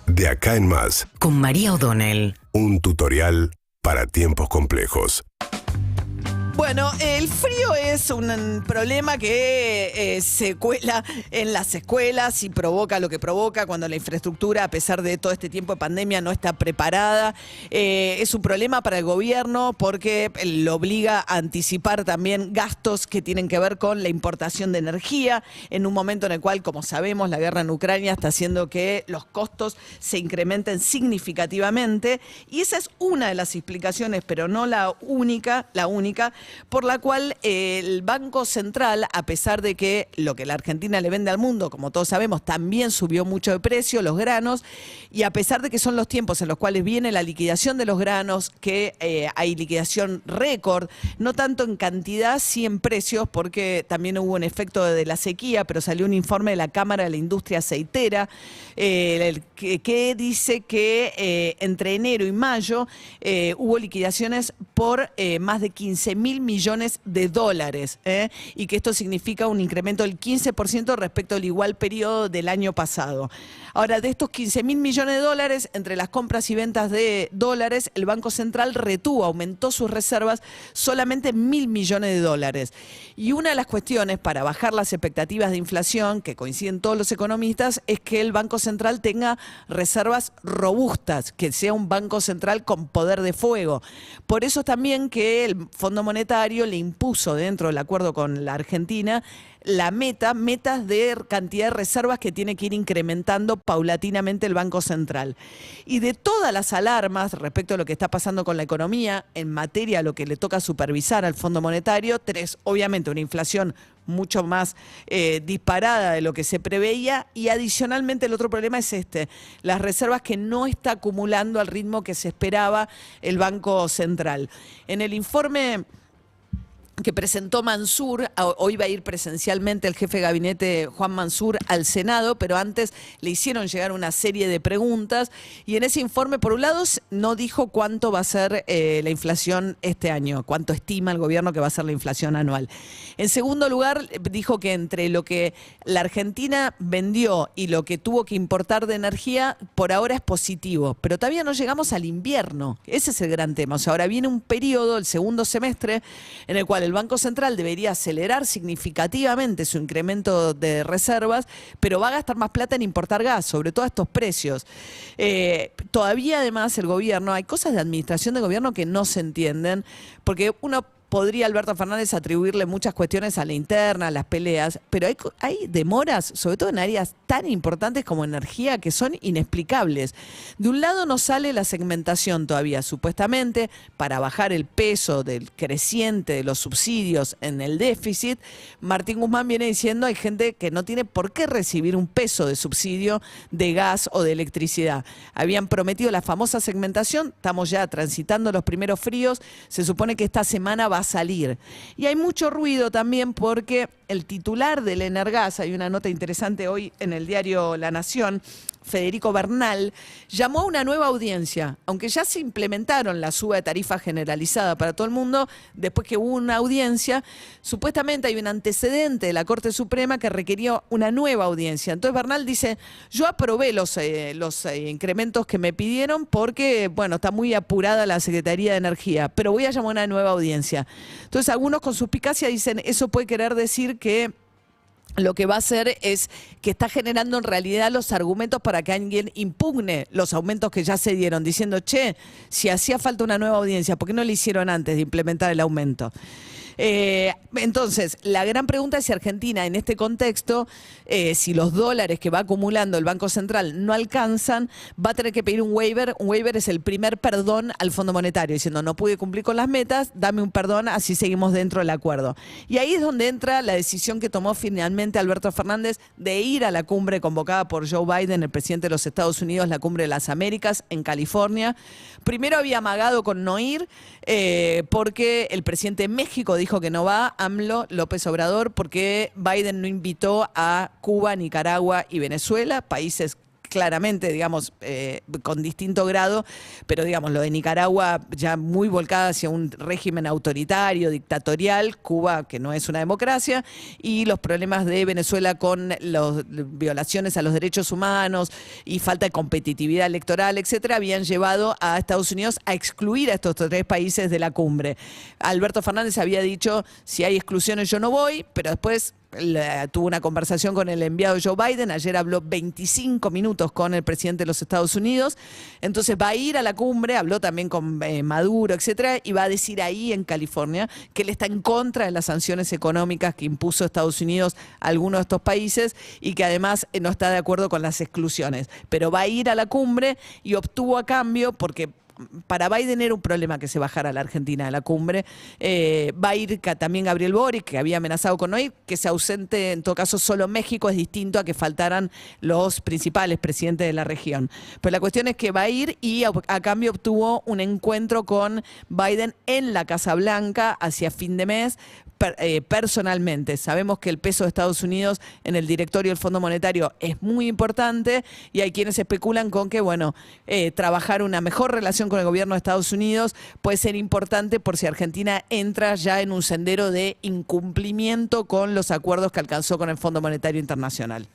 De acá en más, Con María O'Donnell. un tutorial para tiempos complejos. Bueno, el frío es un problema que se cuela en las escuelas y provoca lo que provoca cuando la infraestructura, a pesar de todo este tiempo de pandemia, no está preparada. Es un problema para el gobierno porque lo obliga a anticipar también gastos que tienen que ver con la importación de energía, en un momento en el cual, como sabemos, la guerra en Ucrania está haciendo que los costos se incrementen significativamente. Y esa es una de las explicaciones, pero no la única, por la cual el Banco Central, a pesar de que lo que la Argentina le vende al mundo, como todos sabemos, también subió mucho de precio, los granos, y a pesar de que son los tiempos en los cuales viene la liquidación de los granos, que hay liquidación récord, no tanto en cantidad, sí en precios, porque también hubo un efecto de la sequía, pero salió un informe de la Cámara de la Industria Aceitera, que dice que entre enero y mayo hubo liquidaciones por más de 15.000 millones de dólares, y que esto significa un incremento del 15% respecto al igual periodo del año pasado. Ahora, de estos 15.000 millones de dólares, entre las compras y ventas de dólares, el Banco Central aumentó sus reservas solamente 1.000 millones de dólares. Y una de las cuestiones para bajar las expectativas de inflación, que coinciden todos los economistas, es que el Banco Central tenga reservas robustas, que sea un Banco Central con poder de fuego. Por eso también que el Fondo Monetario le impuso, dentro del acuerdo con la Argentina, metas de cantidad de reservas que tiene que ir incrementando paulatinamente el Banco Central. Y de todas las alarmas respecto a lo que está pasando con la economía, en materia a lo que le toca supervisar al Fondo Monetario, tres, obviamente una inflación mucho más disparada de lo que se preveía, y adicionalmente el otro problema es las reservas que no está acumulando al ritmo que se esperaba el Banco Central. En el informe que presentó Mansur, hoy va a ir presencialmente el jefe de gabinete Juan Mansur al Senado, pero antes le hicieron llegar una serie de preguntas, y en ese informe, por un lado, no dijo cuánto va a ser la inflación este año, cuánto estima el gobierno que va a ser la inflación anual. En segundo lugar, dijo que entre lo que la Argentina vendió y lo que tuvo que importar de energía, por ahora es positivo, pero todavía no llegamos al invierno. Ese es el gran tema. O sea, ahora viene un periodo, el segundo semestre, en el cual el Banco Central debería acelerar significativamente su incremento de reservas, pero va a gastar más plata en importar gas, sobre todo a estos precios. Todavía, además, el gobierno, hay cosas de administración de gobierno que no se entienden, porque uno podría, Alberto Fernández, atribuirle muchas cuestiones a la interna, a las peleas, pero hay demoras, sobre todo en áreas tan importantes como energía, que son inexplicables. De un lado no sale la segmentación todavía, supuestamente, para bajar el peso del creciente de los subsidios en el déficit. Martín Guzmán viene diciendo hay gente que no tiene por qué recibir un peso de subsidio de gas o de electricidad. Habían prometido la famosa segmentación, estamos ya transitando los primeros fríos, se supone que esta semana va a salir. Y hay mucho ruido también porque el titular del Energas, hay una nota interesante hoy en el diario La Nación, Federico Bernal, llamó a una nueva audiencia, aunque ya se implementaron la suba de tarifa generalizada para todo el mundo. Después que hubo una audiencia, supuestamente hay un antecedente de la Corte Suprema que requirió una nueva audiencia. Entonces Bernal dice, yo aprobé los incrementos que me pidieron porque, bueno, está muy apurada la Secretaría de Energía, pero voy a llamar a una nueva audiencia. Entonces algunos con suspicacia dicen, eso puede querer decir que lo que va a hacer es que está generando en realidad los argumentos para que alguien impugne los aumentos que ya se dieron, diciendo, che, si hacía falta una nueva audiencia, ¿por qué no lo hicieron antes de implementar el aumento? Entonces, la gran pregunta es si Argentina, en este contexto, si los dólares que va acumulando el Banco Central no alcanzan, va a tener que pedir un waiver. Un waiver es el primer perdón al Fondo Monetario, diciendo no pude cumplir con las metas, dame un perdón, así seguimos dentro del acuerdo. Y ahí es donde entra la decisión que tomó finalmente Alberto Fernández de ir a la cumbre convocada por Joe Biden, el presidente de los Estados Unidos, la cumbre de las Américas en California. Primero había amagado con no ir, porque el presidente de México dijo que no va, AMLO, López Obrador, porque Biden no invitó a Cuba, Nicaragua y Venezuela, países claramente, digamos, con distinto grado, pero digamos, lo de Nicaragua ya muy volcada hacia un régimen autoritario, dictatorial, Cuba que no es una democracia, y los problemas de Venezuela con las violaciones a los derechos humanos y falta de competitividad electoral, etcétera, habían llevado a Estados Unidos a excluir a estos 3 países de la cumbre. Alberto Fernández había dicho, si hay exclusiones yo no voy, pero después tuvo una conversación con el enviado Joe Biden, ayer habló 25 minutos con el presidente de los Estados Unidos, entonces va a ir a la cumbre, habló también con Maduro, etcétera, y va a decir ahí en California que él está en contra de las sanciones económicas que impuso Estados Unidos a algunos de estos países y que además no está de acuerdo con las exclusiones, pero va a ir a la cumbre y obtuvo a cambio, porque para Biden era un problema que se bajara la Argentina de la cumbre. Va a ir también Gabriel Boric, que había amenazado con no ir, que se ausente, en todo caso, solo México, es distinto a que faltaran los principales presidentes de la región. Pero la cuestión es que va a ir y a cambio obtuvo un encuentro con Biden en la Casa Blanca hacia fin de mes, personalmente. Sabemos que el peso de Estados Unidos en el directorio del Fondo Monetario es muy importante y hay quienes especulan con que, bueno, trabajar una mejor relación con el gobierno de Estados Unidos puede ser importante por si Argentina entra ya en un sendero de incumplimiento con los acuerdos que alcanzó con el Fondo Monetario Internacional.